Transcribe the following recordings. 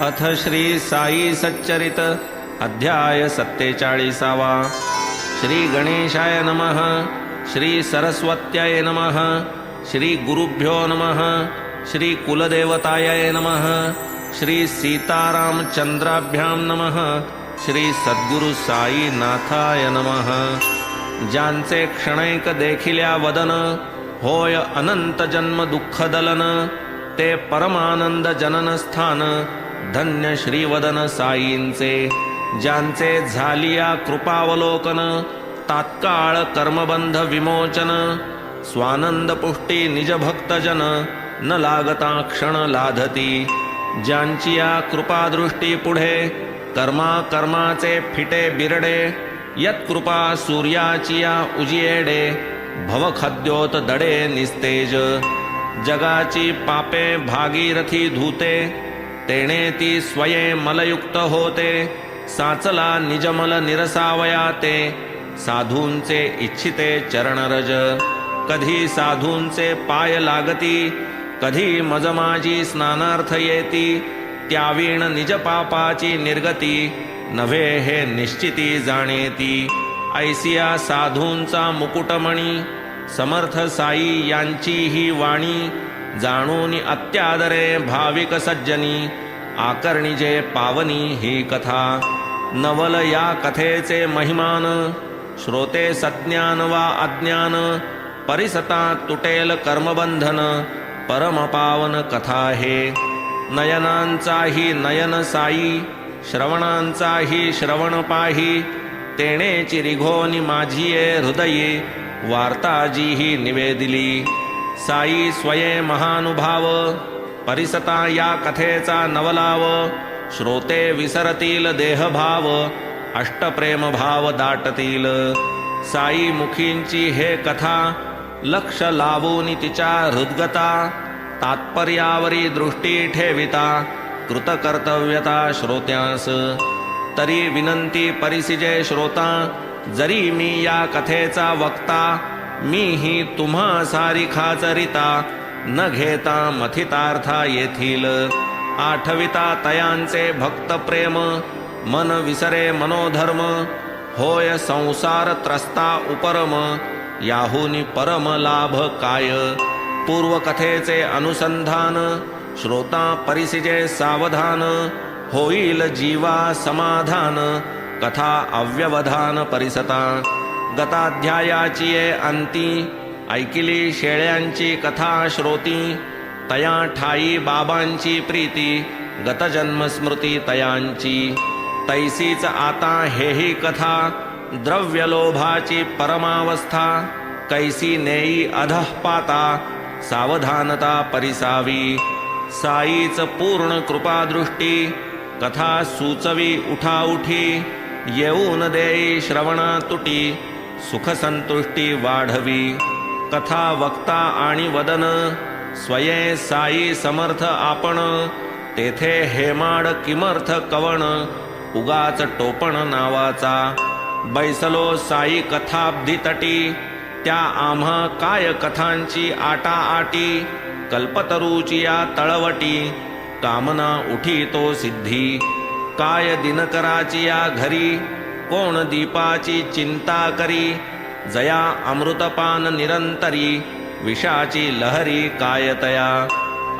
अथ श्री साई सच्चरित अध्याय 47। श्री गणेशाय नमः। श्री सरस्वत्याय नमः। श्री गुरुभ्यो नमः। श्री कुलदेवताय नमः। श्री सीतारामचंद्राभ्यां नमः। श्री सद्गुरु साई नाथाय नमः। ज्यांचे क्षणैक देखिल्या वदन, होय अनंत जन्म दुःख दलन, ते परमानंद जनन स्थान, धन्य श्रीवदन साईंचे। ज्यांचे झालिया कृपावलोकन, तात्काळ कर्मबंध विमोचन, स्वानंद पुष्टी निज भक्तजन, न लागता क्षण लाधती। ज्यांची या कृपादृष्टी पुढे, कर्मा कर्माचे फिटे बिरडे, यत्कृपा सूर्याची या उजियेडे, भवखद्योत दडे निस्तेज। जगाची पापे भागीरथी धूते, तेणे ती स्वये मलयुक्त होते। साचला निजमल निरसावया ते, साधूंचे इच्छिते चरणरज। कधी साधूंचे पाय लागती, कधी मज माझी स्नानार्थ येती। त्यावीण निज पापाची निर्गती, नव्हे हे निश्चिती जाणेती। ऐसिया साधूंचा मुकुटमणी, समर्थ साई यांची ही वाणी। जाणूनी अत्यादरे भाविक सज्जनी, आकर्णिजे पावनी ही कथा। नवल या कथेचे महिमान, श्रोते सज्ञान वा अज्ञान। परिसता तुटेल कर्मबंधन, परम पावन कथा हे। नयनांचाही नयन साई, श्रवणांचाही श्रवण पाही। तेणेची रिघोनी माझिये हृदयी, वार्ता जी ही निवेदिली। साई स्वये महानुभाव, परिसता या कथेचा नवलाव। श्रोते विसरतील देहभाव, अष्टप्रेम भाव दाटतील। साई मुखींची हे कथा, लक्ष लावून तिच्या हृद्गता। तात्पर्यावरी दृष्टी ठेविता, कृतकर्तव्यता श्रोत्यास। तरी विनंती परिसिजे श्रोता, जरी मी या कथेचा वक्ता। मी ही तुम्हा सारिखा चरिता, न घेता मथितार्था येथील। आठविता तयांचे भक्त प्रेम, मन विसरे मनोधर्म। होय संसार त्रस्ता उपरम, याहुनी परम लाभ काय। पूर्वकथेचे अनुसंधान, श्रोता परिसिजे सावधान। होईल जीवा समाधान, कथा अव्यवधान परिसता। गताध्यायाची ये अंती, ऐकिली शेळ्यांची कथा श्रोती। तया ठाई बाबांची प्रीती, गतजन्म स्मृती तयांची। तैसीच आता हेही कथा, द्रव्यलोभाची परमावस्था। कैसी नेई अधः पाता, सावधानता परिसावी। साईच पूर्ण कृपादृष्टी, कथा सुचवी उठाउठी। येऊन देई श्रवणा तुटी, सुख संतुष्टी वाढवी। कथा वक्ता आणि वदन, स्वये साई समर्थ आपण। तेथे हेमाड किमर्थ कवण, उगाच टोपण नावाचा। बैसलो साई कथाब्धी तटी, त्या आम्हा काय कथांची आटा आटी। कल्पतरूची या तळवटी, कामना उठी तो सिद्धी। काय दिनकराची या घरी, कोण दीपाची चिंता करी। जया अमृतपान निरंतरी, विषाची लहरी कायतया।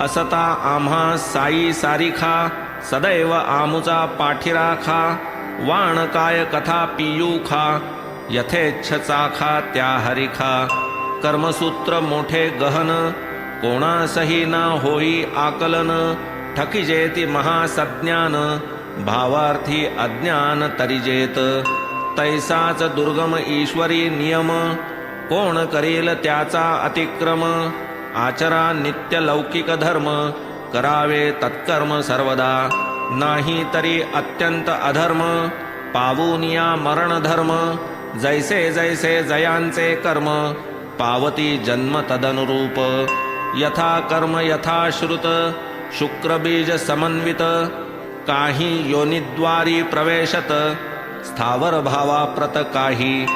असता आम्हा साई सारिखा, सदैव आमुचा पाठीराखा। वाण काय कथा पियूखा, यथेच्छ चाखा त्या हरिखा। कर्मसूत्र मोठे गहन, कोणासही ना होई आकलन। ठकिजेती महासज्ञान, भावार्थी अज्ञान तरिजेत। तैसाच दुर्गम ईश्वरी नियम, कोण करील त्याचा अतिक्रम। आचरा नित्य लौकिक धर्म, करावे तत्कर्म सर्वदा। नाही तरी अत्यंत अधर्म, पावूनिया मरण धर्म। जैसे जैसे जयांचे कर्म, पावती जन्म तदनुरूप। यथा कर्म यथा श्रुत, शुक्रबीज समन्वित। काही योनिद्वारी प्रवेशत, स्थावर भावा प्रत काही।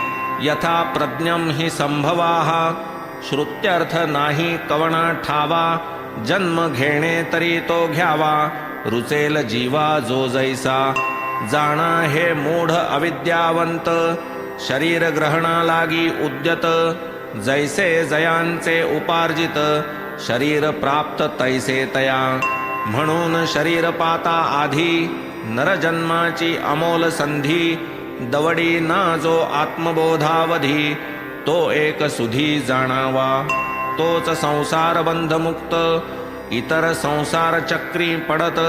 यथा प्रज्ञम हि संभवाः, श्रुत्यर्थ नाही कवना ठावा। जन्म घेणे तरी तो घ्यावा, रुचेल जीवा जो जैसा. जाणा हे मूढ अविद्यावंत, शरीर ग्रहणा लागी उद्यत. जैसे जयांचे उपार्जित, शरीर प्राप्त तैसे तया. म्हणून शरीर पाता आधी, नरजन्माची अमोल संधी. दवडी ना जो आत्मबोधावधी, तो एक सुधी जाणावा. तोच संसार बंधमुक्त, इतर संसार चक्री पडत.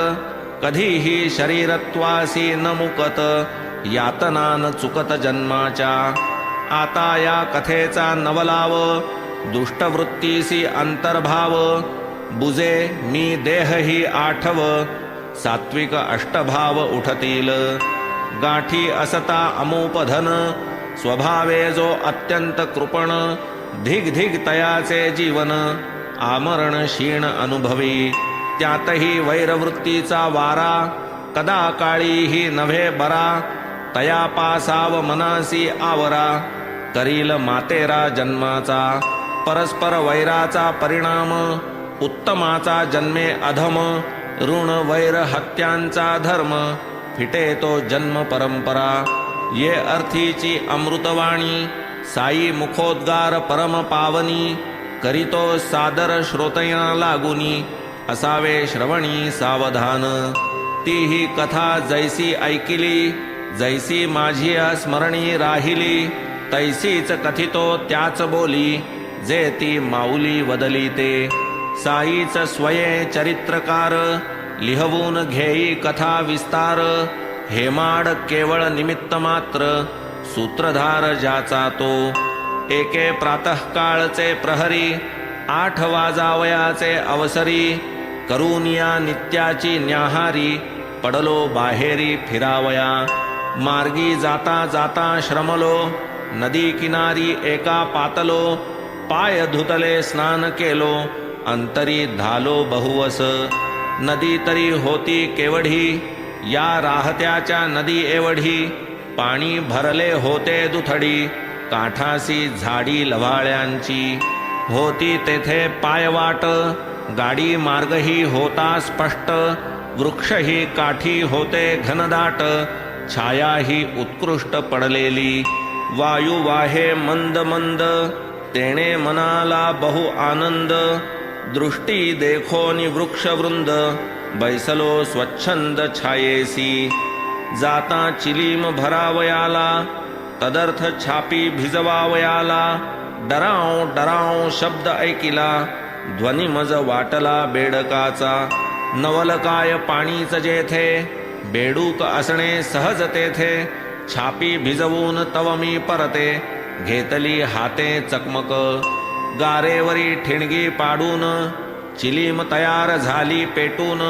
कधीही शरीरत्वासी न मुकत, यातना न चुकत जन्माच्या. आता या कथेचा नवलाव, दुष्टवृत्तीसी अंतर्भाव. बुजे मी देह ही आठव, सात्विक अष्टभाव उठतील. गाठी असता अमूपधन, स्वभावे जो अत्यंत कृपण. धिग धिग तयाचे जीवन, आमरण क्षीण अनुभवी. त्यातही वैरवृत्तीचा वारा, कदा काळीही नव्हे बरा. तया पासाव मनासी आवरा, करील मातेरा जन्माचा. परस्पर वैराचा परिणाम, उत्तमाचा जन्मे अधम. ऋण वैर हत्यांचा धर्म, फिटे तो जन्म परंपरा. ये अर्थीची अमृतवाणी, साई मुखोद्गार परम पावनी. करीतो सादर श्रोतया लागुनी, असावे श्रवणी सावधान. ती ही कथा जैसी ऐकिली, जैसी माझी स्मरणी राहिली. तैसीच कथितो त्याच बोली, जे ती माऊली वदली ते. साईच स्वये चरित्रकार, लिहवून घेई कथा विस्तार. हेमाड केवळ निमित्त मात्र, सूत्रधार ज्याचा तो. एके प्रातःकाळचे प्रहरी, 8 वाजावयाचे अवसरी. करूनिया नित्याची न्याहारी, पडलो बाहेरी फिरावया. मार्गी जाता जाता श्रमलो, नदी किनारी एका पातलो. पाय धुतले स्नान केलो, अंतरी धालो बहुवस. नदी तरी होती केवढी, या राहत्याच्या नदी एवढी. पाणी भरले होते दुथडी, काठासी झाडी लव्हाळ्यांची. होती तेथे पायवाट, गाडी मार्गही होता स्पष्ट. वृक्षही काठी होते घनदाट, छायाही उत्कृष्ट पडलेली. वायू वाहे मंद मंद, तेणे मनाला बहु आनंद. दृष्टी देखोनी वृक्षवृंद, बैसलो स्वच्छंद छायेसी. जाता चिलीम भरावयाला, तदर्थ छापी भिजवावयाला. डराव डराव शब्द ऐकिला, ध्वनी मज वाटला बेडकाचा. नवलकाय पाणीच जेथे, बेडूक असणे सहज तेथे. छापी भिजवून तव मी परते, घेतली हाते चकमक. गारेवरी ठिणगी पाडून, चिलीम तयार झाली पेटून.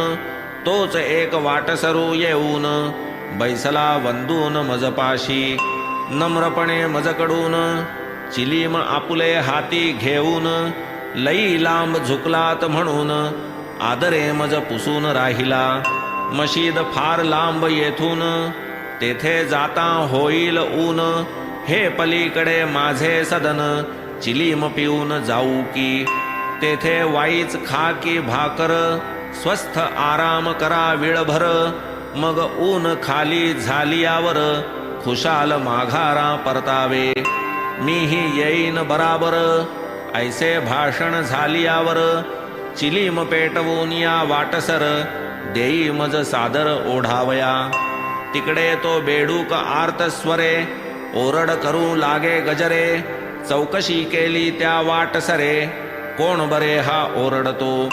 तोच एक वाटसरू येऊन, बैसला वंदून मजपाशी. नम्रपणे मजकडून, चिलीम आपुले हाती घेऊन. लई लांब झुकलात म्हणून, आदरे मज पुसून राहिला. मशीद फार लांब येथून, तेथे जाता होईल ऊन. हे पलीकडे माझे सदन, चिलीम पिऊन जाऊ की. तेथे वाईच खा की भाकर, स्वस्थ आराम करा वेळभर. मग ऊन खाली झालियावर, खुशाल माघारा परतावे. मीही येईन बराबर, ऐसे भाषण झालियावर. चिलीम पेटवून या वाटसर, देई मज सादर ओढावया. तिकडे तो बेडूक आर्त स्वरे, ओरड करू लागे गजरे. चौकशी केली त्या वाटसरे, कोण बरे हा ओरडतो.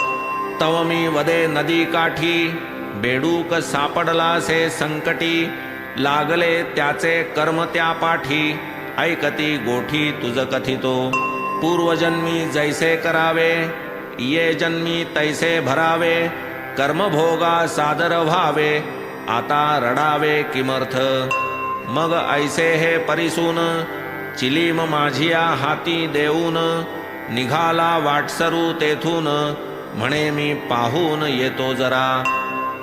तव मी वदे नदी काठी, बेडूक सापडलासे संकटी. लागले त्याचे कर्म त्या पाठी, ऐकती गोठी तुझ कथितो. पूर्वजन्मी जैसे करावे, ये जन्मी तैसे भरावे. कर्मभोगा सादर व्हावे, आता रडावे किमर्थ. मग ऐसे हे परिसून, चिलीम माझिया हाती देऊन. निघाला वाटसरू तेथून, म्हणे मी पाहून येतो जरा.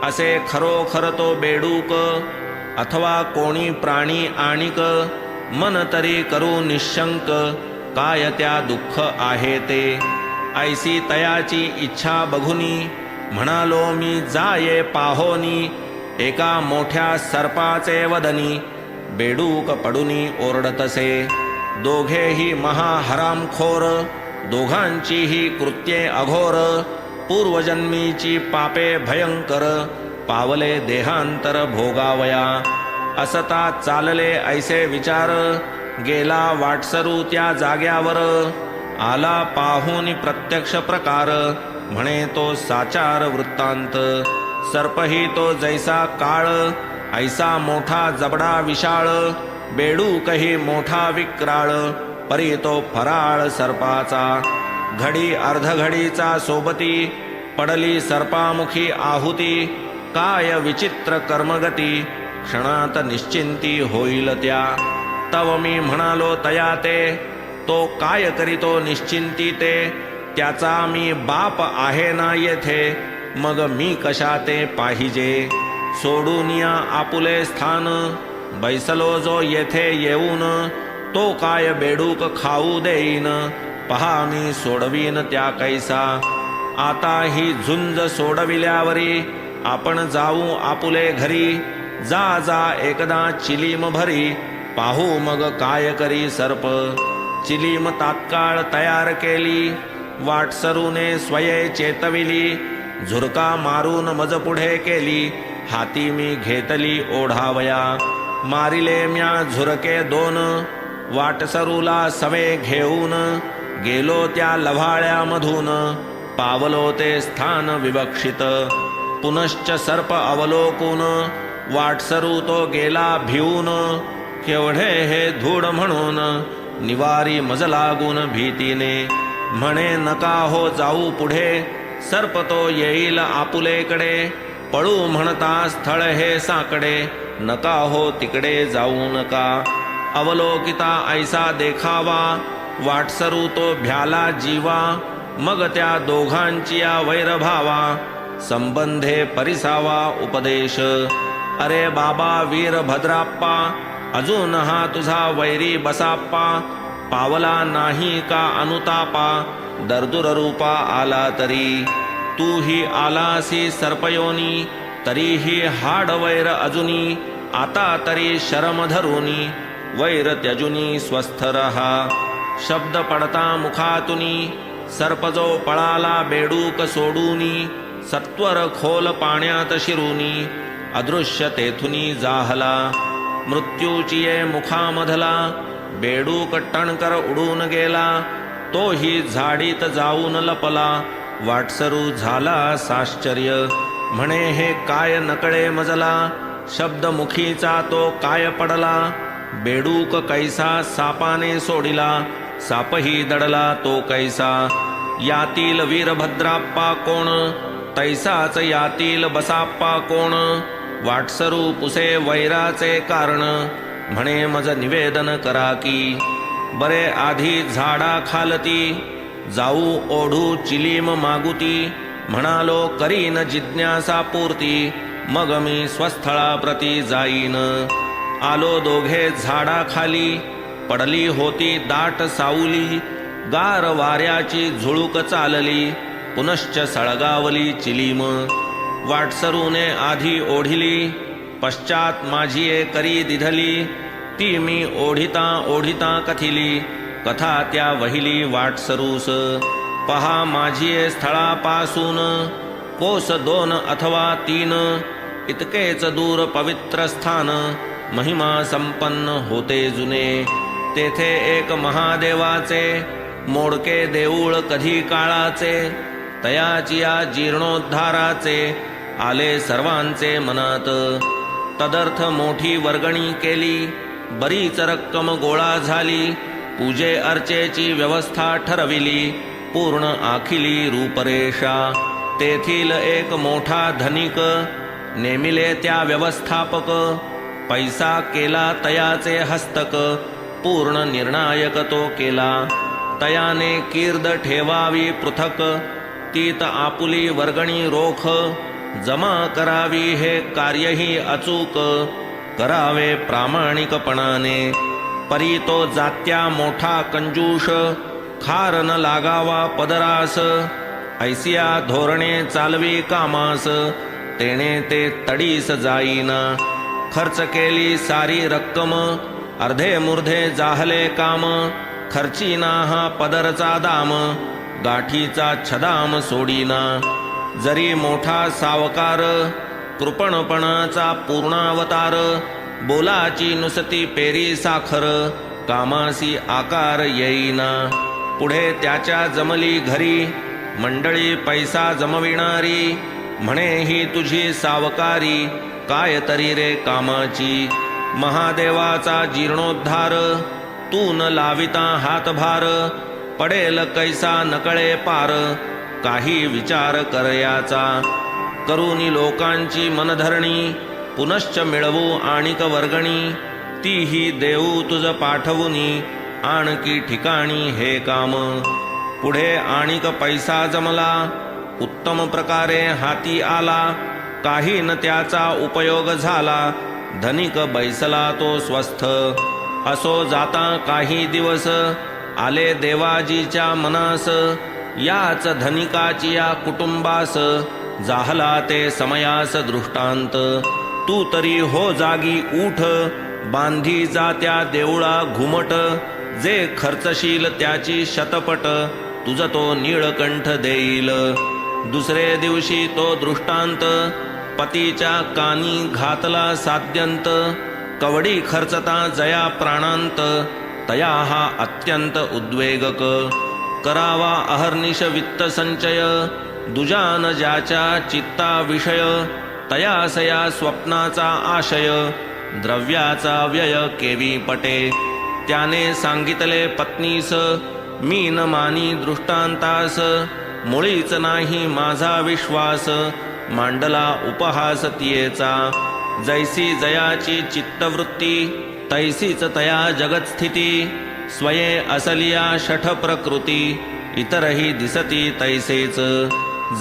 असे खरोखर तो बेडूक, अथवा कोणी प्राणी आणिक. मन तरी करू निशंक, काय त्या दुःख आहे ते. ऐसी तयाची इच्छा बघुनी, म्हणालो मी जाये पाहोनी, एका मोठ्या सर्पाचे वदनी. बेडूक पडुनी ओरडतसे, दोघेही महाहरामखोर, दोघांचीही कृत्ये अघोर. पूर्वजन्मीची पापे भयंकर, पावले देहांतर भोगावया. असता चालले ऐसे विचार, गेला वाटसरू त्या जाग्यावर. आला पाहून प्रत्यक्ष प्रकार, म्हणे तो साचार वृत्तांत. सर्पही तो जैसा काळ, ऐसा मोठा जबडा विशाळ. बेडूकही मोठा विक्राळ, परी तो फराळ सर्पाचा. घडी अर्धघडीचा सोबती, पडली सर्पामुखी आहुती. काय विचित्र कर्मगती, क्षणात निश्चिंती होईल त्या. तव मी म्हणालो तया ते, तो काय करीतो निश्चिंती ते. त्याचा मी बाप आहे ना येथे, मग मी कशा ते पाहिजे. सोडून या आपुले स्थान, बैसलो जो येथे येऊन. तो काय बेडूक खाऊ देईन, पहा मी सोडवीन त्या कैसा. आता ही झुंज सोडविल्यावरी, आपण जाऊ आपुले घरी. जा जा एकदा चिलीम भरी, पाहू मग काय करी सर्प. चिलीम तात्काळ तयार केली, वाटसरूने स्वये चेतविली. झुरका मारून मज पुढे केली, हाती मी घेतली ओढावया. मारिले म्या झुरके दोन, वाटसरूला सवे घेऊन. गेलो त्या लव्हाळ्यामधून, पावलो ते स्थान विवक्षित. पुनश्च सर्प अवलोकून, वाटसरू तो गेला भिवून. केवढे हे धूड म्हणून, निवारी मज लागून भीतीने. म्हणे नका हो जाऊ पुढे, सर्प तो येईल आपुलेकडे. पळू म्हणता स्थळ हे साकडे, नका हो तिकडे जाऊ नका. अवलोकिता ऐसा देखावा, वाटसरू तो भ्याला जीवा. मग त्या दोघांची या वैरभावा, संबंधे परिसावा उपदेश. अरे बाबा वीरभद्राप्पा, अजून हा तुझा वैरी बसाप्पा. पावला नाही का अनुतापा, दर्दुर रूपा आला तरी. तू ही आलासी सर्पयोनी, तरीही हाड वैर अजुनी. आता तरी शरम धरुनी, वैर त्यजुनी स्वस्थ रहा. शब्द पडता मुखातुनी, सर्प जो पळाला बेडूक सोडूनी. सत्वर खोल पाण्यात शिरुनी, अदृश्य तेथुनी जाहला. मृत्यूची ये मुखामधला, बेडूक टणकर उडून गेला. तोही झाडीत जाऊन लपला, वाटसरू झाला साश्चर्य. म्हणे हे काय नकळे मजला, शब्द मुखीचा तो काय पडला. बेडूक कैसा सापाने सोडिला, सापही दडला तो कैसा. यातील वीरभद्राप्पा कोण, तैसाच यातील बसाप्पा कोण. वाटसरू पुसे वैराचे कारण, म्हणे मज निवेदन करा की. बरे आधी झाडा खालती, जाऊ ओढू चिलीम मागुती. म्हणालो करीन जिज्ञासा पूर्ती, मग मी स्वस्थळा प्रती जाईन. आलो दोघे झाडा खाली, पडली होती दाट साऊली. गार वाऱ्याची झुळूक चालली, पुनश्च सळगावली चिलीम. वाटसरूने आधी ओढिली, पश्चात माझी करी दिधली. ती मी ओढिता ओढिता कथिली, कथा त्या वहिली वाटसरूस. पहा माझी स्थळापासून, कोस 2 अथवा 3. इतकेच दूर पवित्र स्थान, महिमा संपन्न होते जुने. तेथे एक महादेवाचे, मोडके देऊळ कधी काळाचे. तयाची या जीर्णोद्धाराचे, आले सर्वांचे मनात. तदर्थ मोठी वर्गणी केली, बरीच रक्कम गोळा झाली. पूजे अर्चेची व्यवस्था ठरविली, पूर्ण आखिली रूपरेषा. तेथील एक मोठा धनिक, नेमिले त्या व्यवस्थापक. पैसा केला तयाचे हस्तक, पूर्ण निर्णायक तो केला. तयाने कीर्द ठेवावी पृथक, तीत आपुली वर्गणी रोख. जमा करावी हे कार्यही अचूक, करावे प्रामाणिकपणाने. परी तो जात्या मोठा कंजूष, खार न लागावा पदरास. ऐसिया धोरणे चालवी कामास, तेणे ते तडीस जाईना. खर्च केली सारी रक्कम, अर्धे मुर्धे जाहले काम. खर्चीना हा पदरचा दाम, गाठीचा छदाम सोडीना. जरी मोठा सावकार, कृपणपणाचा पूर्णावतार. बोलाची नुसती पेरी साखर, कामासी आकार येईना. पुढे त्याच्या जमली घरी, मंडळी पैसा जमविणारी. म्हणे ही तुझी सावकारी, काय तरी रे कामाची. महादेवाचा जीर्णोद्धार, तू न लाविता हातभार. पडेल कैसा नकळे पार, काही विचार करयाचा. करुनी लोकांची मनधरणी, पुनश्च मिळवू आणिक वर्गणी. तीही देऊ तुझ पाठवुनी, आणकी ठिकाणी हे काम. पुढे आणिक पैसा जमला, उत्तम प्रकारे हाती आला. काही न त्याचा उपयोग झाला, धनिक बैसला तो स्वस्थ. असो जाता काही दिवस, आले देवाजीच्या मनास. याच धनिकाची या कुटुंबास, जाहला ते समयास दृष्टांत. तू तरी हो जागी उठ, बांधी जा त्या देऊळा घुमट. जे खर्चशील त्याची शतपट, तुझ तो नीळकंठ देईल. दुसरे दिवशी तो दृष्टांत, पतीच्या कानी घातला साध्यंत. कवडी खर्चता जया प्राणांत, तया हा अत्यंत उद्वेगक. करावा अहर्निश वित्त संचय, दुजान ज्याच्या चित्ता विषय. तयासया स्वप्नाचा आशय, द्रव्याचा व्यय केवी पटे. त्याने सांगितले पत्नीस, मी न मानी दृष्टांतास. मुळीच नाही माझा विश्वास, मांडला उपहास तियेचा. जैसी जयाची चित्तवृत्ती, तैसीच तया जगतस्थिती. स्वये असलिया शठ प्रकृती, इतरही दिसती तैसेच.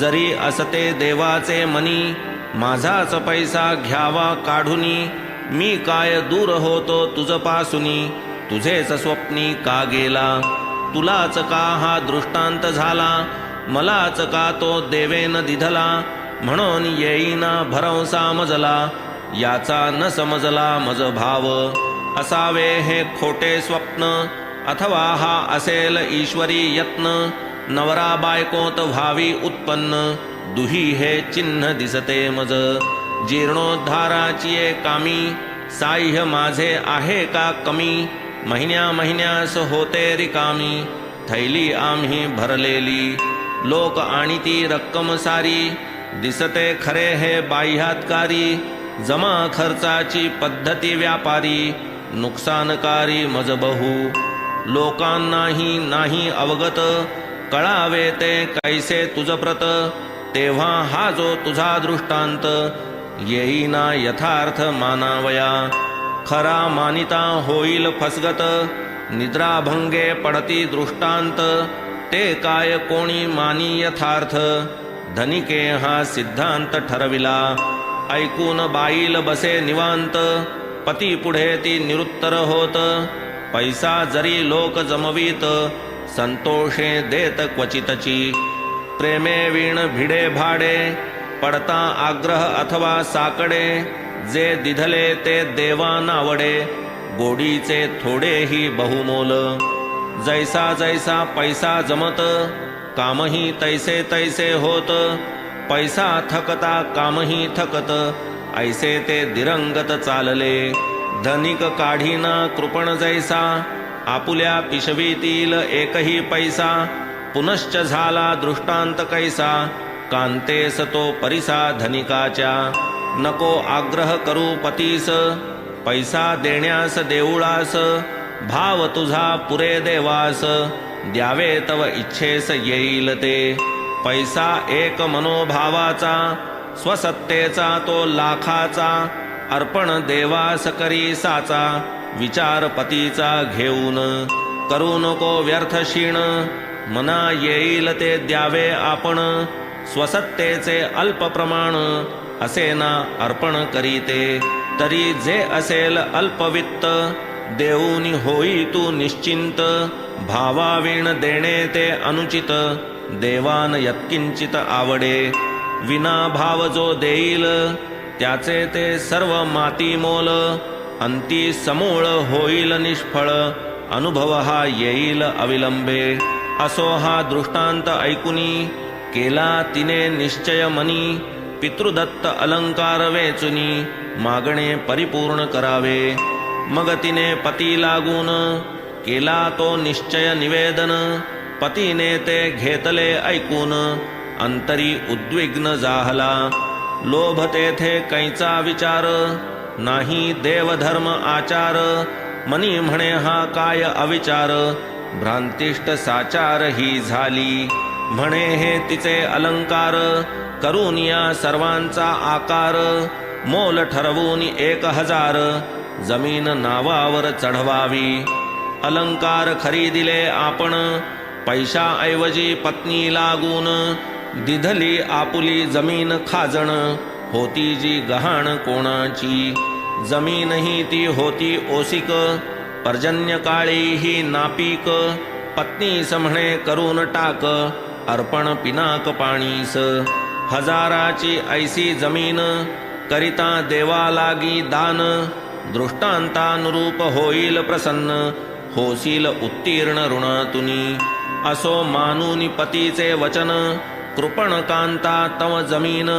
जरी असते देवाचे मनी, माझाच पैसा घ्यावा काढुनी. मी काय दूर होतो तुझपासुनी, तुझेच स्वप्नी का गेला. तुलाच का हा दृष्टांत झाला, मलाच का तो देवेन दिधला. म्हणून येईना भरवसा मजला, याचा न समजला मज भाव. असावे हे खोटे स्वप्न, अथवा हा असेल ईश्वरी यत्न. नवरा बायकोत व्हावी उत्पन्न, दुही हे चिन्ह दिसते मज. जीर्णोद्धाराची कामी, साह्य माझे आहे का कमी. महिन्या महिन्यास होते रिकामी, थैली आम्ही भरलेली. लोक आणि ती रक्कम सारी, दिसते खरे हे बाह्यात्कारी. जमा खर्चाची पद्धती व्यापारी, नुकसानकारी मज बहु. लोकांनाही नाही अवगत, कळावे ते कैसे तुझ प्रत. तेव्हा हा जो तुझा दृष्टांत, येईना यथार्थ मानावया. खरा मानिता होईल फसगत, निद्राभंगे पडती दृष्टांत. ते काय कोणी मानी यथार्थ, धनिके हा सिद्धांत ठरविला. ऐकून बाईल बसे निवांत, पती पुढे ती निरुत्तर होत. पैसा जरी लोक जमवीत, संतोषे देत क्वचितची. प्रेमे वीण भिडे भाडे, पडता आग्रह अथवा साकडे. जे दिधले ते देवा नावडे, गोडीचे थोडेही बहुमोल. जैसा जैसा पैसा जमत, कामही तैसे तैसे होत. पैसा थकता कामही थकत, ऐसे ते दिरंगत चालले. धनिक काढीना कृपण जैसा, आपुल्या पिशवीतील एकही पैसा. पुनश्च झाला दृष्टांत कैसा, कांतेस तो परिसा धनिकाच्या. नको आग्रह करू पतीस, पैसा देण्यास देऊळास. भाव तुझा पुरे देवास, द्यावे तव इच्छेस येईल ते. पैसा एक मनोभावाचा, स्वसत्तेचा तो लाखाचा. अर्पण देवास करी साचा, विचार पतीचा घेऊन. करू नको व्यर्थ क्षीण, मना येईल ते द्यावे आपण. स्वसत्तेचे अल्प प्रमाण, असे ना अर्पण करीते. तरी जे असेल अल्पवित्त, देऊनी होई तू निश्चिंत. भावावीण देणे ते अनुचित, देवान यत्किंचित आवडे. विना भाव जो देईल त्याचे ते सर्व माती मोल. अंती समूळ होईल निष्फळ अनुभव हा येईल अविलंबे. असो हा दृष्टांत ऐकुनी केला तिने निश्चय मनी. पितृदत्त अलंकार वेचुनी मागणे परिपूर्ण करावे. मग तिने पती लागून केला तो निश्चय निवेदन. पतीने ते घेतले ऐकून अंतरी उद्विग्न जाहला. लोभ तेथे कैचा विचार नाही देवधर्म आचार. मनी म्हणे हा काय अविचार भ्रांतिष्ट साचार ही झाली. म्हणे हे तिचे अलंकार करून या सर्वांचा आकार. मोल ठरवून 1000 जमीन नावावर चढवावी. अलंकार खरीदिले आपण पैशाऐवजी पत्नी लागून. दिधली आपुली जमीन खाजण होती जी गहाण कोणाची. जमीन ही ती होती ओसिक पर्जन्य काळी ही नापीक. पत्नीस म्हणे करून टाक अर्पण पिनाक पाणीस. 1000ची ऐसी जमीन करिता देवा लागी दान. दृष्टांतानुरूप होईल प्रसन्न होशील उत्तीर्ण ऋणातुनी. असो मानूनी पतीचे वचन कृपण कांता तव जमीन.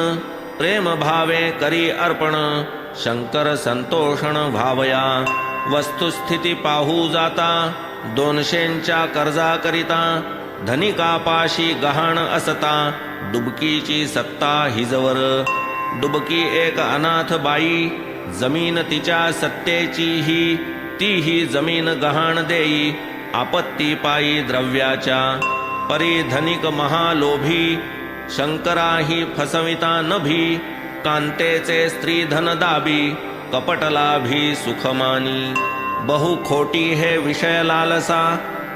प्रेम भावे करी अर्पण शंकर संतोषण भावया. वस्तुस्थिती पाहू जाता 200च्या कर्जा करिता. धनिकापाशी गहाण असता डुबकीची सत्ता हिजवर. डुबकी एक अनाथ बाई जमीन तिच्या सत्तेची ही. तीही जमीन गहाण देई आपत्ती पायी द्रव्याच्या. परी धनिक महालोभी शंकराही फसविता नभी. कांतेचे स्त्री धन दाबी कपटलाभी सुखमानी. बहु खोटी हे विषय लालसा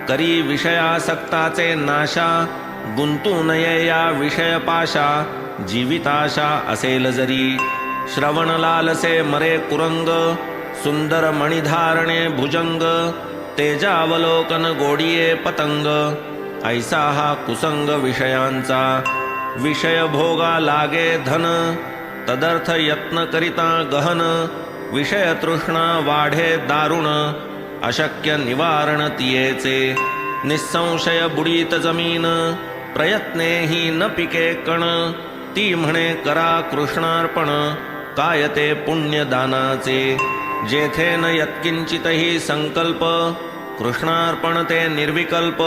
करी विषयासक्ताचे नाशा. गुंतू नये या विषय पाशा जीविताशा असेल जरी. श्रवण लालसे मरे कुरंग सुंदर मणिधारणे भुजंग. तेजावलोकन गोडिये पतंग ऐसा हा कुसंग विषयांचा. विषय भोगा लागे धन तदर्थ यत्न करिता गहन. विषय तृष्णा वाढे दारुण अशक्य निवारण तियेचे. निसंशय बुडीत जमीन प्रयत्नेही न पिके कण. ती म्हणे करा कृष्णार्पण काय ते पुण्यदानाचे. जेथे न यत्किंचितही संकल्प कृष्णार्पण ते निर्विकल्प.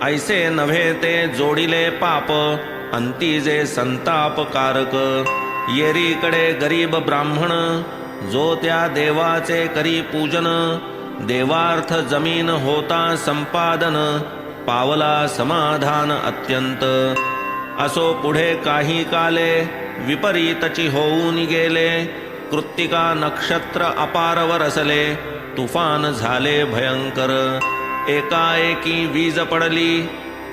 ऐसे नव्हे ते जोडिले पाप अंती जे संतापकारक. येरीकडे गरीब ब्राह्मण जो त्या देवाचे करी पूजन. देवार्थ जमीन होता संपादन पावला समाधान अत्यंत. असो पुढे काही काले विपरीतची होऊन गेले. कृत्तिका नक्षत्र अपार वरसले तुफान झाले भयंकर. एकाएकी वीज पडली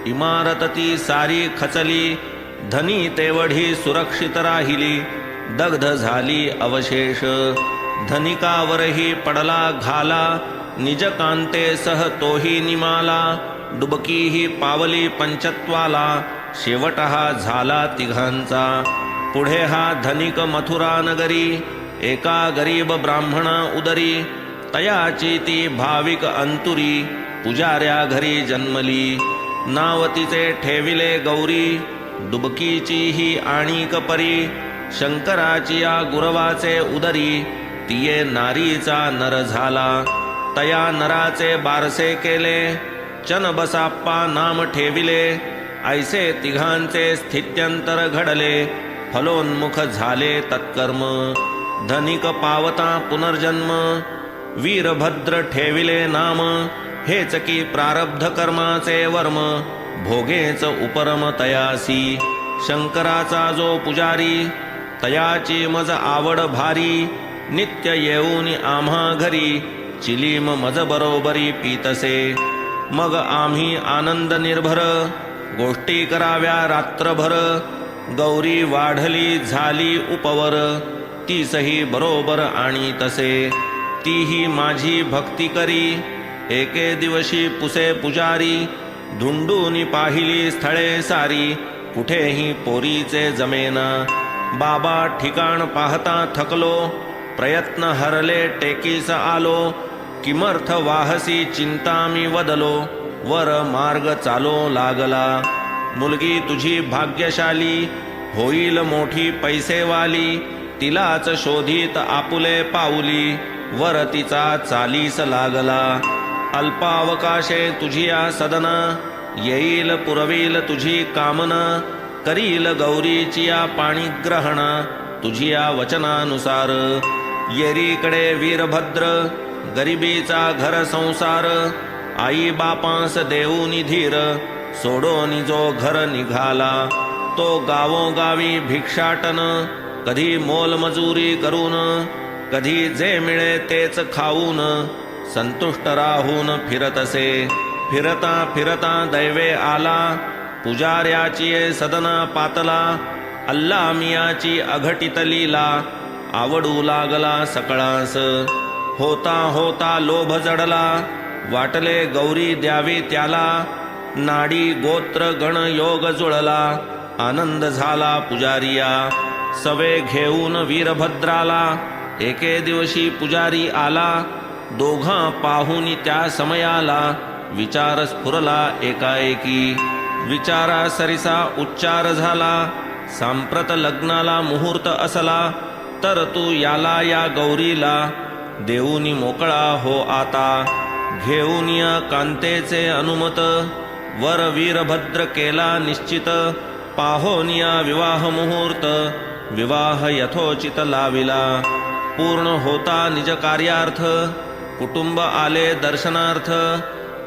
इमारत ती सारी खचली. धनी तेवढी सुरक्षित राहिली दग्ध झाली अवशेष. धनिकावरही पडला घाला निज कांतेसह तोही निमाला. डुबकीही पावली पंचत्वाला शेवट हा झाला तिघांचा. पुढे हा धनिक मथुरा नगरी एका गरीब ब्राह्मणा उदरी. तयाची ती भाविक अंतुरी पुजाऱ्या घरी जन्मली. नाव तिचे ठेविले गौरी डुबकीची ही आणिक परी. शंकराची या गुरवाचे उदरी तिये नारीचा नर झाला. तया नराचे बारसे केले चन बसाप्पा नाम ठेविले. ऐसे तिघांचे स्थित्यंतर घडले फलोन्मुख झाले तत्कर्म. धनिक पावता पुनर्जन्म वीरभद्र ठेविले नाम. हेच की प्रारब्ध कर्माचे वर्म भोगेच उपरम तयासी. शंकराचा जो पुजारी तयाची मज आवड भारी. नित्य येऊन आम्हा घरी चिलीम मज बरोबरी पीतसे. मग आम्ही आनंद निर्भर गोष्टी कराव्या रात्रभर. गौरी वाढली झाली उपवर तीसही बरोबर आणि तसे. तीही माझी भक्ती करी एके दिवशी पुसे पुजारी. धुंडूनी पाहिली स्थळे सारी, कुठेही पोरीचे जमेना. बाबा ठिकाण पाहता थकलो, प्रयत्न हरले टेकीस आलो. किमर्थ वाहसी चिंता मी वदलो, वर मार्ग चालो लागला. मुलगी तुझी भाग्यशाली, होईल मोठी पैसेवाली. तिलाच शोधित आपुले पाऊली, वर तिचा चालीस लागला. अल्पावकाशे तुझिया सदना, येईल पुरवील तुझी कामना. करील गौरीचिया पाणीग्रहणा, तुझिया वचनानुसार. येरीकडे वीरभद्र, गरिबीचा घर संसार. आई बापांस देऊनी धीर, सोडोनी जो घर निघाला. तो गावोगावी भिक्षाटन, कधी मोलमजुरी करून. कधी जे मिळे तेच खाऊन, संतुष्ट राहून फिरतसे. फिरता फिरता दैवे आला, पुजाऱ्याची सदना पातला. अल्ला मियाची अघटित लीला, आवडू लागला सकळास. होता होता लोभ जडला, वाटले गौरी द्यावी त्याला. नाडी गोत्र गण योग जुळला, आनंद झाला पुजारिया. सवे घेऊन वीरभद्राला, एके दिवशी पुजारी आला. दोघां पाहुनी त्या समयाला, विचार स्फुरला एकाएकी. विचारा सरिसा उच्चार झाला, सांप्रत लग्नाला मुहूर्त असला. तर तू याला या गौरीला, देऊनी मोकळा हो आता. घेऊन या कांतेचे अनुमत, वर वीरभद्र केला निश्चित. पाहोनिया विवाह मुहूर्त, विवाह यथोचित लाविला. पूर्ण होता निज कार्यार्थ, कुटुंब आले दर्शनार्थ.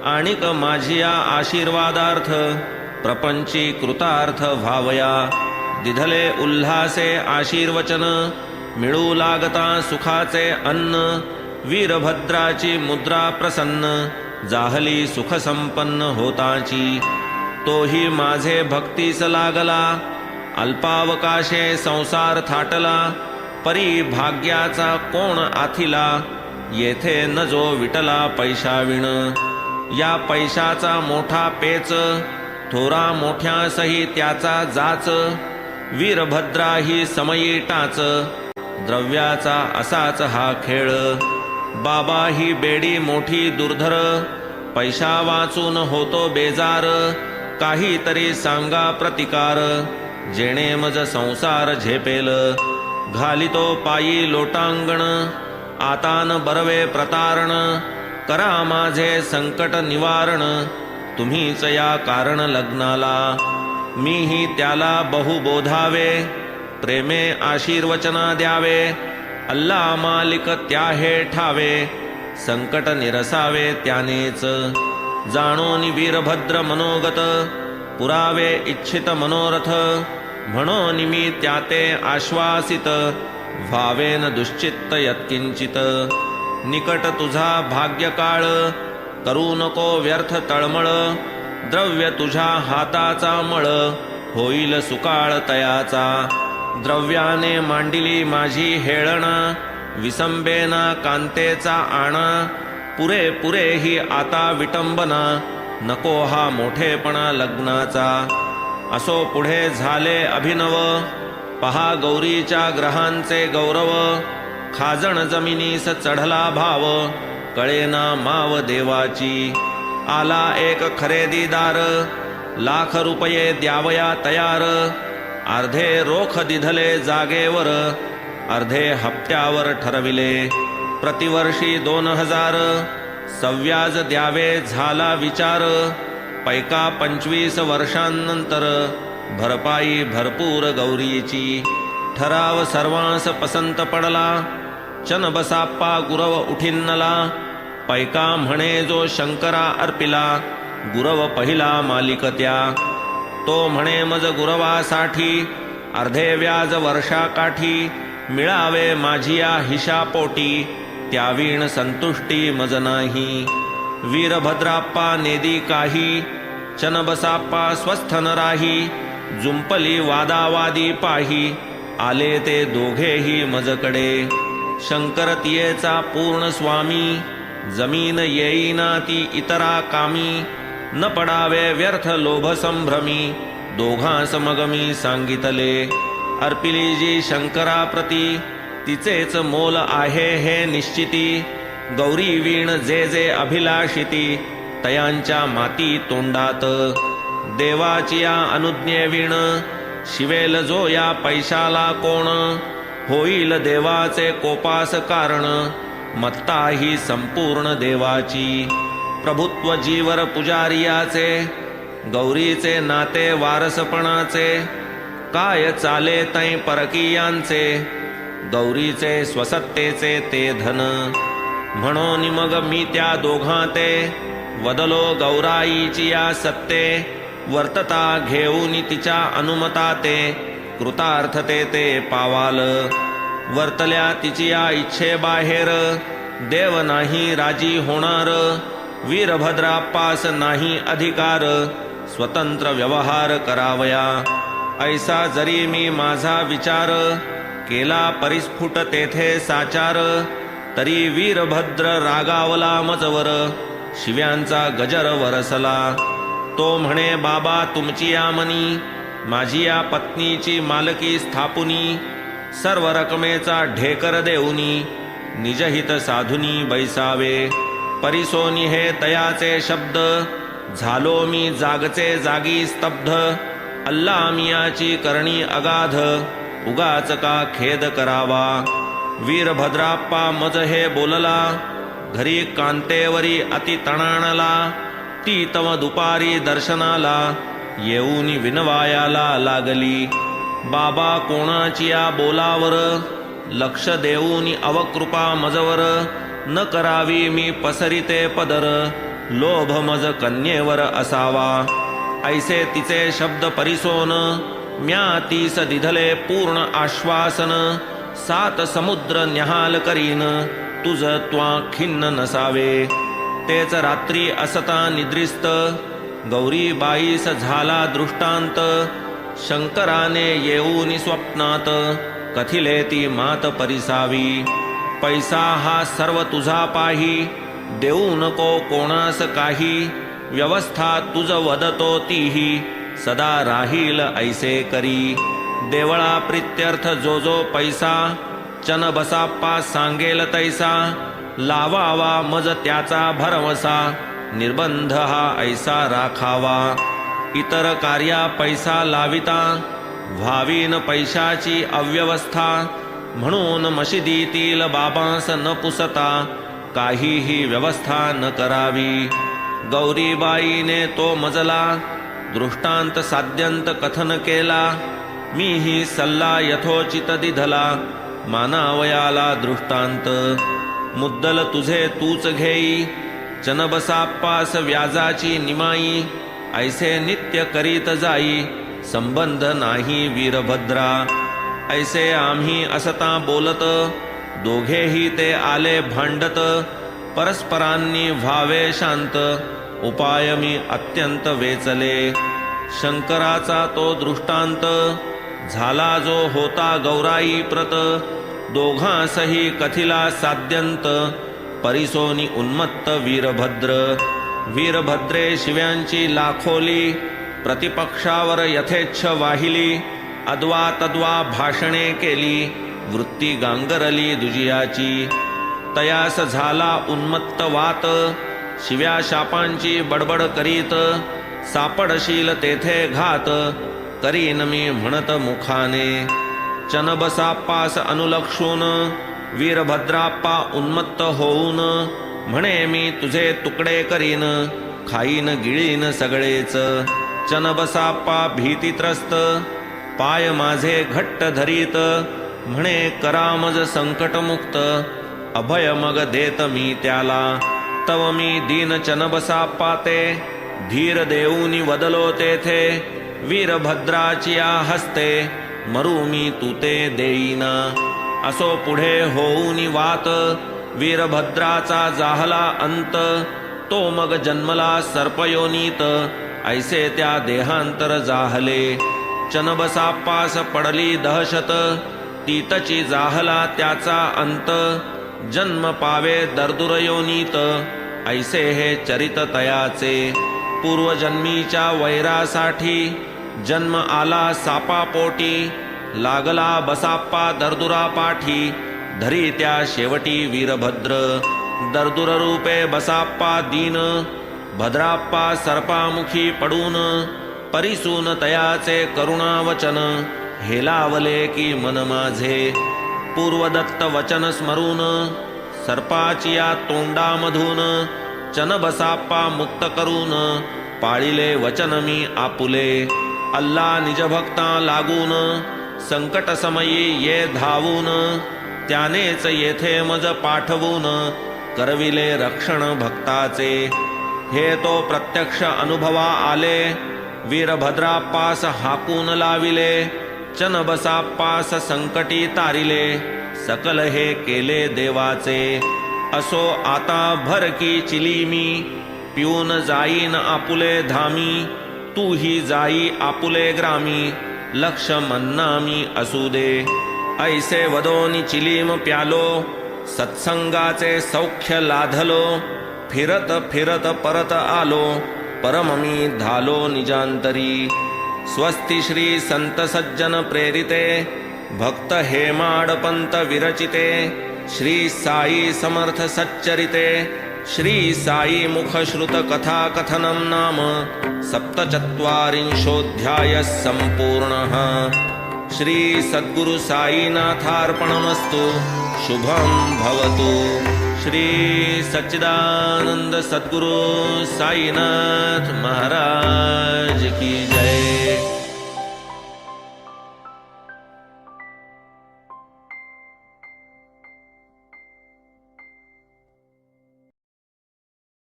आणिक माझिया आशीर्वादार्थ, प्रपंची कृतार्थ व्हावया. दिधले उल्हासे आशीर्वचन, मिळू लागता सुखाचे अन्न. वीरभद्राची मुद्रा प्रसन्न, जाहली सुख संपन्न होताची. तोही माझे भक्तीस लागला, अल्पावकाशे संसार थाटला. परी भाग्याचा कोण आथिला, येथे न जो विटला पैशाविण. या पैशाचा मोठा पेच, थोरा मोठ्यासही त्याचा जाच. वीरभद्रा ही समयी टाच, द्रव्याचा असाच हा खेळ. बाबा ही बेडी मोठी दुर्धर, पैसा वाचून होतो बेजार. काहीतरी सांगा प्रतिकार, जेणे मज संसार झेपेल. घालितो पायी लोटांगण, आता न बरवे प्रतारण. करा माझे संकट निवारण, तुम्हीच या कारण लग्नाला. मीही त्याला बहु बोधावे, प्रेमे आशीर्वचना द्यावे. अल्ला मालिक त्या हे ठावे, संकट निरसावे त्यानेच. जाणोनी वीरभद्र मनोगत, पुरावे इच्छित मनोरथ. म्हणून मी त्याते आश्वासित, व्हावेन दुश्चित्त यत्किंचित. निकट तुझा भाग्यकाळ, करू नको व्यर्थ तळमळ. द्रव्य तुझ्या हाताचा मळ, होईल सुकाळ तयाचा. द्रव्याने मांडिली माझी हेळणा, विसंबेना कांतेचा आणा. पुरे पुरे ही आता विटंबना, नको हा मोठेपणा लग्नाचा. असो पुढे झाले अभिनव, पहा गौरीच्या ग्रहांचे गौरव. खाजण जमिनीस चढला भाव, कळेना माव देवाची. आला एक खरेदीदार, लाख रुपये द्यावया तयार. अर्धे रोख दिधले जागेवर, अर्धे हप्त्यावर ठरविले. प्रतिवर्षी 2000 सव्याज द्यावे झाला विचार. पैका 25 वर्षांनंतर, भरपाई भरपूर गौरीची. ठराव सर्वांस पसंत पडला, चन बसाप्पा गुरव उठिन्नला. पैका म्हणे जो शंकरा अर्पिला, गुरव पहिला मालिक त्या. तो म्हणे मज गुरवासाठी, अर्धे व्याज वर्षाकाठी. मिळावे माझिया हिशापोटी, त्यावीण संतुष्टी मज नाही. वीरभद्राप्पा नेदी काही, चन बसाप्पा स्वस्थ न राही. जुंपली वादावादी पाही, आले ते दोघेही मजकडे. शंकरतियेचा पूर्ण स्वामी, जमीन येईना ती इतरा कामी. न पडावे व्यर्थ लोभ संभ्रमी, दोघांस मग मी सांगितले. अर्पिली जी शंकरा प्रती, तिचेच मोल आहे हे निश्चिती. गौरी वीण जे जे अभिलाषिती, तयांच्या माती तोंडात. देवाची या अनुज्ञे वीण, शिवेल जो या पैशाला कोण. होईल देवाचे कोपास कारण, मत्ता ही संपूर्ण देवाची. प्रभुत्व जीवर पुजारियाचे, गौरीचे नाते वारसपणाचे. काय चाले तै परकीयांचे, गौरीचे स्वसत्तेचे ते धन. म्हणून मग मी त्या दोघांते, वदलो गौराईची या सत्ते. वर्तता घेऊन तिच्या अनुमता ते, कृतार्थते ते पावाल. वर्तल्या तिची या इच्छे बाहेर, देव नाही राजी होणार. वीरभद्रापास नाही अधिकार, स्वतंत्र व्यवहार करावया. ऐसा जरी मी माझा विचार, केला परिस्फुट तेथे साचार. तरी वीरभद्र रागावला मजवर, शिव्यांचा गजर वरसला. तो म्हणे बाबा तुमची या मनी, माझी या पत्नीची मालकी स्थापुनी. सर्व रकमेचा ढेकर देऊनी, निजहित साधुनी बैसावे. परिसोनी हे तयाचे शब्द, झालो मी जागचे जागी स्तब्ध. अल्ला मियाची करणी अगाध, उगाच का खेद करावा. वीरभद्राप्पा मज हे बोलला, घरी कांतेवरी अति तणाणला. ती तव दुपारी दर्शनाला, येऊन विनवायाला लागली. बाबा कोणाची या बोलावर, लक्ष देऊन अवकृपा मजवर. न करावी मी पसरिते पदर, लोभ मज कन्येवर असावा. ऐसे तिचे शब्द परिसोन, म्या तीस दिधले पूर्ण आश्वासन. 7 समुद्र न्याहाल करीन, तुझ त्वा खिन्न नसावे. तेच रात्री असता निद्रिस्त, गौरीबाईस झाला दृष्टांत. शंकराने येऊन स्वप्नात, कथिले ती मात परिसावी. पैसा हा सर्व तुझा पाही, देऊ नको कोणास काही. व्यवस्था तुझ वदतो तीही, सदा राहील ऐसे करी. देवळा प्रित्यर्थ जो जो पैसा, चन बसाप्पा सांगेल तैसा. लावावा मज त्याचा भरवसा, निर्बंध हा ऐसा राखावा. इतर कार्या पैसा लाविता, व्हावीन पैशाची अव्यवस्था. म्हणून मशिदीतील बाबांस न पुसता, काहीही व्यवस्था न करावी. गौरीबाईने तो मजला, दृष्टांत साद्यंत कथन केला. मीही सल्ला यथोचित दिधला, मानावयाला दृष्टांत. मुद्दल तुझे तूच घेई, चनबसाप्पास व्याजाची निमाई. ऐसे नित्य करीत जाई, संबंध नाही वीरभद्रा. ऐसे आम्ही असता बोलत, दोघेही ते आले भांडत. परस्परांनी व्हावे शांत, उपाय मी अत्यंत वेचले. शंकराचा तो दृष्टांत, झाला जो होता गौराई प्रत. दोघांसही कथिला साद्यंत, परिसोनी उन्मत्त वीरभद्र. वीरभद्रे शिव्यांची लाखोली, प्रतिपक्षावर यथेच्छ वाहिली. अद्वा तद्वा भाषणे केली, वृत्ती गांगरली दुजियाची. तयास झाला उन्मत्त वात, शिव्या शापांची बडबड करीत. सापडशील तेथे घात, करीन मी म्हणत मुखाने. चनबसाप्पास अनुलक्षून, वीरभद्राप्पा उन्मत्त होऊन. म्हणे मी तुझे तुकडे करीन, खाईन गिळीन सगळेच. चनबसाप्पा भीतीत्रस्त, पाय माझे घट्ट धरीत. म्हणे करामज संकटमुक्त, अभय मग देत मी त्याला. तव मी दीन चनबसाप्पा ते, धीर देऊनी वदलो तेथे. वीरभद्राची या हस्ते, मरू मी तू ते देईना. असो पुढे होऊनी वात, वीरभद्राचा जाहला अंत. तो मग जन्मला सर्पयोनीत, ऐसे त्या देहांतर जाहले. चनबसाप्पास पडली दहशत, तीतची जाहला त्याचा अंत. जन्म पावे दर्दुरयोनीत, ऐसे हे चरित तयाचे. पूर्वजन्मीच्या वैरासाठी जन्म आला सापापोटी, लागला बसाप्पा दर्दुरा पाठी, धरी त्या शेवटी वीरभद्र, दर्दुर रूपे बसाप्पा दीन, भद्राप्पा सर्पामुखी पडून, परिसून तयाचे करुणावचन, हेलावले की मन माझे, पूर्वदत्त वचन स्मरून, सर्पाचिया तोंडामधून, चन बसाप्पा मुक्त करून, पाळिले वचन मी आपुले, अल्ला निजभक्ता लागून, संकट समयी ये धावून, त्यानेच येथे मज पाठवून, करविले रक्षण भक्ताचे, हे तो प्रत्यक्ष अनुभवा आले, वीरभद्राप्पास हाकून लाविले, चन बसाप्पास संकटी तारिले, सकल हे केले देवाचे, असो आता भर की चिली मी, पिऊन जाईन आपुले धामी, तू ही जाई आपुले ग्रामी, लक्ष मन्ना मी असू दे, ऐसे वदोनी चिलीम प्यालो, सत्संगाचे सौख्य लाधलो, फिरत फिरत परत आलो, परम मी धालो निजांतरी, स्वस्ति श्री संत सज्जन प्रेरिते, भक्त हेमाडपंत विरचिते, श्री साई समर्थ सच्चरिते, श्री साई मुख श्रुत कथा कथनं नाम सप्तचत्वारिंशोऽध्यायः सम्पूर्णः। श्री सद्गुरु साईनाथार्पणमस्तु। शुभं भवतु। श्री सच्चिदानंद सद्गुरु साईनाथ महाराज की जय।